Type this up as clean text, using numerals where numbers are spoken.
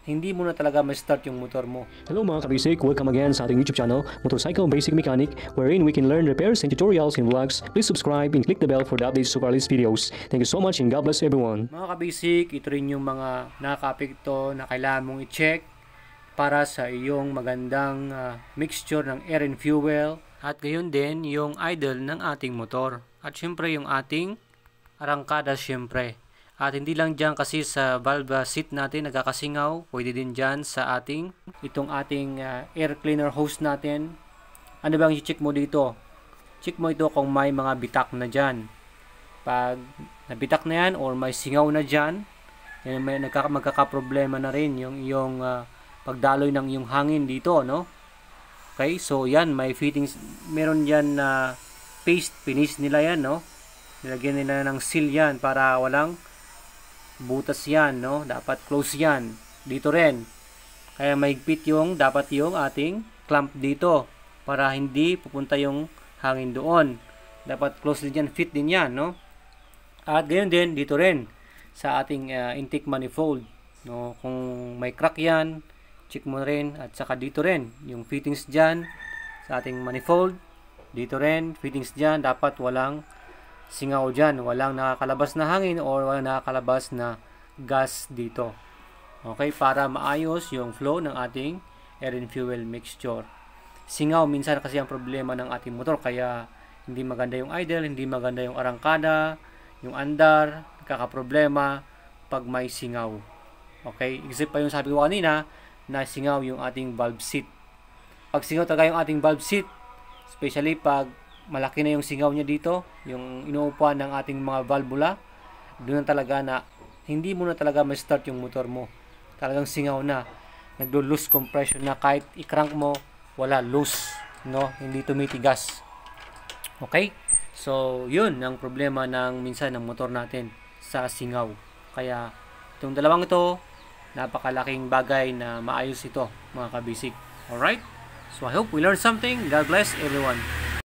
hindi mo na talaga ma-start yung motor mo. Hello mga kabisik, welcome again sa ating YouTube channel, Motorcycle Basic Mechanic, wherein we can learn repairs and tutorials and vlogs. Please subscribe and click the bell for the updates of our latest videos. Thank you so much and God bless everyone. Mga kabisik, ito rin yung mga nakaka-apekto na kailangan mong i-check para sa iyong magandang mixture ng air and fuel, at gayon din yung idle ng ating motor, at syempre yung ating arangkada syempre. At hindi lang dyan kasi sa valve seat natin nagkakasingaw, pwede din dyan sa ating air cleaner hose natin. Ano bang i-check mo dito? Check mo ito kung may mga bitak na dyan. Pag nabitak na yan or may singaw na dyan, may magkakaproblema na rin yung iyong pagdaloy ng iyong hangin dito, no? Okay, so yan, may fittings, meron dyan na paste, finish nila yan, no? Nilagyan nila ng seal yan para walang butas yan, no? Dapat close yan. Dito rin. Kaya mahigpit dapat yung ating clamp dito para hindi pupunta yung hangin doon. Dapat close din yan, fit din yan, no? At gayon din dito rin sa ating intake manifold, no? Kung may crack yan, check mo rin. At saka dito rin yung fittings dyan sa ating manifold. Dito rin, fittings dyan, dapat walang singaw dyan, walang nakakalabas na hangin or walang nakakalabas na gas dito. Okay, para maayos yung flow ng ating air and fuel mixture. Singaw minsan kasi ang problema ng ating motor, kaya hindi maganda yung idle, hindi maganda yung arangkada, yung andar, kakaproblema pag may singaw. Okay, except pa yung sabi ko kanina na singaw yung ating valve seat. Pag singaw talaga yung ating valve seat, especially pag malaki na yung singaw niya dito, yung inuupuan ng ating mga valvula, doon na talaga na hindi mo na talaga ma-start yung motor mo. Talagang singaw na, naglo-loose compression na, kahit i-crank mo, wala, loose, no? Hindi tumitigas. Okay? So, yun ang problema ng minsan ng motor natin sa singaw. Kaya, itong dalawang ito, napakalaking bagay na maayos ito, mga kabisik. Alright? So, I hope we learned something. God bless everyone.